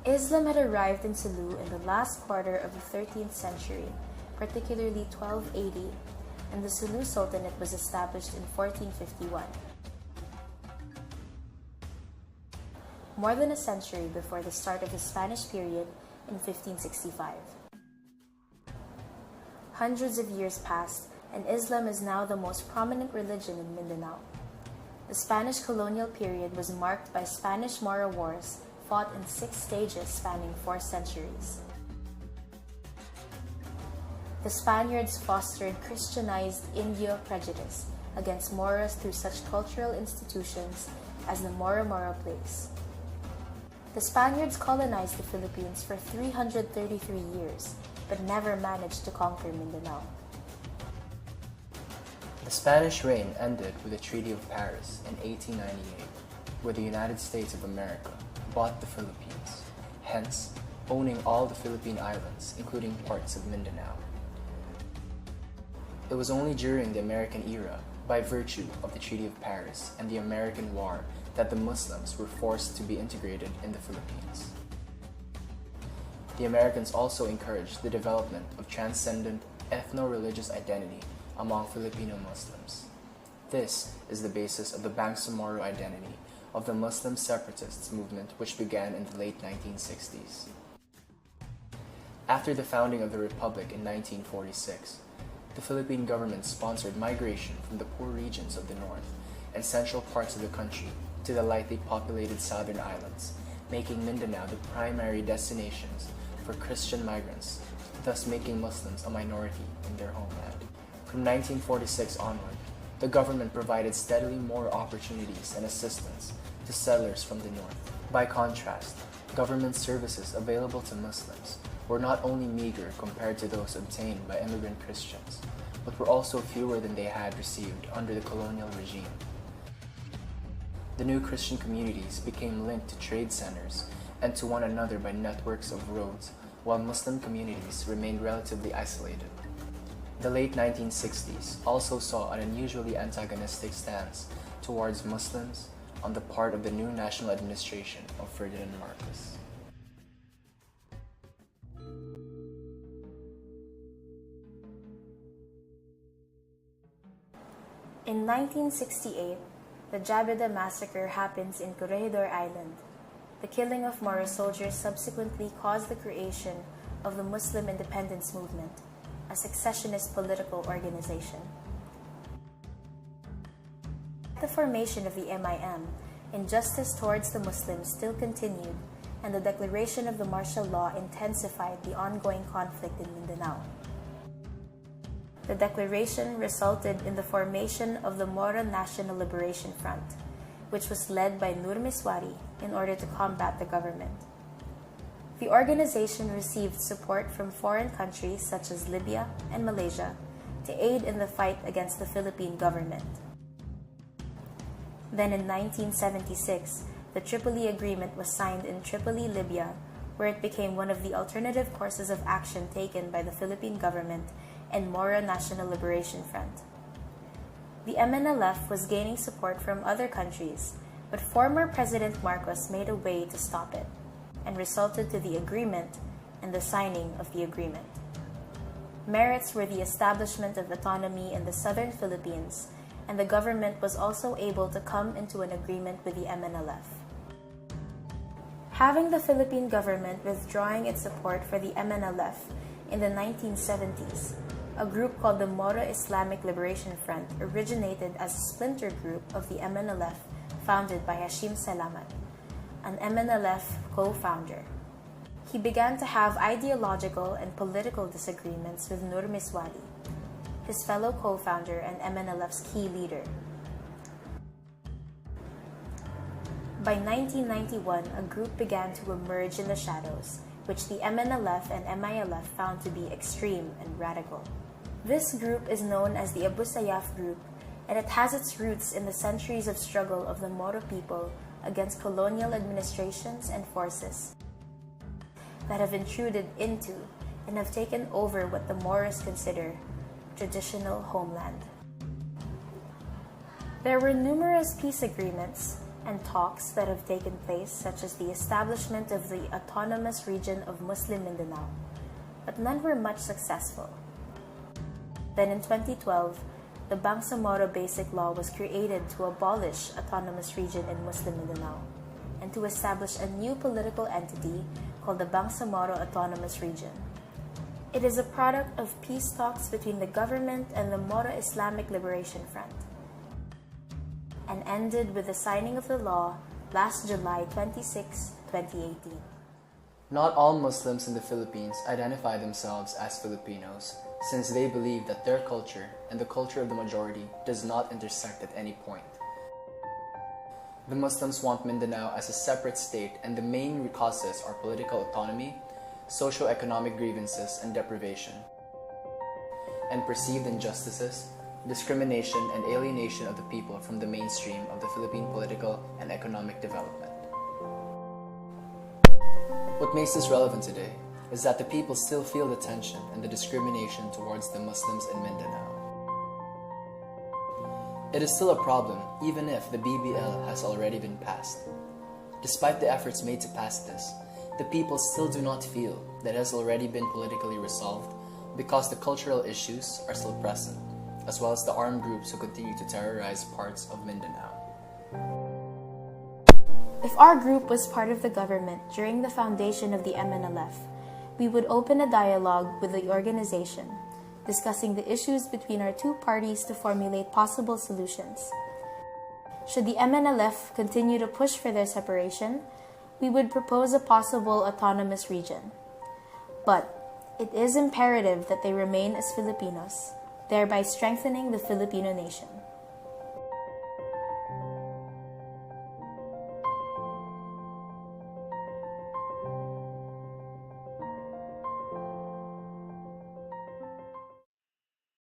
Islam had arrived in Sulu in the last quarter of the 13th century, particularly 1280, and the Sulu Sultanate was established in 1451. More than a century before the start of the Spanish period in 1565. Hundreds of years passed, and Islam is now the most prominent religion in Mindanao. The Spanish colonial period was marked by Spanish-Moro wars fought in 6 stages spanning 4 centuries. The Spaniards fostered Christianized Indio prejudice against Moros through such cultural institutions as the Moro-Moro Place. The Spaniards colonized the Philippines for 333 years, but never managed to conquer Mindanao. The Spanish reign ended with the Treaty of Paris in 1898, where the United States of America bought the Philippines, hence owning all the Philippine islands, including parts of Mindanao. It was only during the American era, by virtue of the Treaty of Paris and the American War, that the Muslims were forced to be integrated in the Philippines. The Americans also encouraged the development of transcendent ethno-religious identity among Filipino Muslims. This is the basis of the Bangsamoro identity of the Muslim separatists movement, which began in the late 1960s. After the founding of the Republic in 1946, the Philippine government sponsored migration from the poor regions of the north and central parts of the country to the lightly populated southern islands, making Mindanao the primary destinations for Christian migrants, thus making Muslims a minority in their homeland. From 1946 onward, the government provided steadily more opportunities and assistance to settlers from the north. By contrast, government services available to Muslims were not only meager compared to those obtained by immigrant Christians, but were also fewer than they had received under the colonial regime. The new Christian communities became linked to trade centers and to one another by networks of roads, while Muslim communities remained relatively isolated. The late 1960s also saw an unusually antagonistic stance towards Muslims on the part of the new national administration of Ferdinand Marcos. In 1968, the Jabeda massacre happens in Corregidor Island. The killing of Moro soldiers subsequently caused the creation of the Muslim Independence Movement, a secessionist political organization. The formation of the MIM, injustice towards the Muslims still continued, and the declaration of the martial law intensified the ongoing conflict in Mindanao. The declaration resulted in the formation of the Moro National Liberation Front, which was led by Nur Miswari in order to combat the government. The organization received support from foreign countries such as Libya and Malaysia to aid in the fight against the Philippine government. Then in 1976, the Tripoli Agreement was signed in Tripoli, Libya, where it became one of the alternative courses of action taken by the Philippine government and Moro National Liberation Front. The MNLF was gaining support from other countries, but former President Marcos made a way to stop it, and resulted to the agreement and the signing of the agreement. Merits were the establishment of autonomy in the southern Philippines, and the government was also able to come into an agreement with the MNLF. Having the Philippine government withdrawing its support for the MNLF in the 1970s, a group called the Moro Islamic Liberation Front originated as a splinter group of the MNLF founded by Hashim Salamat, an MNLF co-founder. He began to have ideological and political disagreements with Nur Miswari, his fellow co-founder and MNLF's key leader. By 1991, a group began to emerge in the shadows, which the MNLF and MILF found to be extreme and radical. This group is known as the Abu Sayyaf group, and it has its roots in the centuries of struggle of the Moro people against colonial administrations and forces that have intruded into and have taken over what the Moros consider traditional homeland. There were numerous peace agreements, and talks that have taken place, such as the establishment of the autonomous region of Muslim Mindanao, but none were much successful. Then in 2012, the Bangsamoro Basic Law was created to abolish autonomous region in Muslim Mindanao and to establish a new political entity called the Bangsamoro Autonomous Region. It is a product of peace talks between the government and the Moro Islamic Liberation Front, and ended with the signing of the law last July 26, 2018. Not all Muslims in the Philippines identify themselves as Filipinos, since they believe that their culture and the culture of the majority does not intersect at any point. The Muslims want Mindanao as a separate state, and the main causes are political autonomy, socio-economic grievances and deprivation, and perceived injustices, discrimination and alienation of the people from the mainstream of the Philippine political and economic development. What makes this relevant today is that the people still feel the tension and the discrimination towards the Muslims in Mindanao. It is still a problem even if the BBL has already been passed. Despite the efforts made to pass this, the people still do not feel that it has already been politically resolved because the cultural issues are still present, as well as the armed groups who continue to terrorize parts of Mindanao. If our group was part of the government during the foundation of the MNLF, we would open a dialogue with the organization, discussing the issues between our two parties to formulate possible solutions. Should the MNLF continue to push for their separation, we would propose a possible autonomous region. But it is imperative that they remain as Filipinos, thereby strengthening the Filipino nation.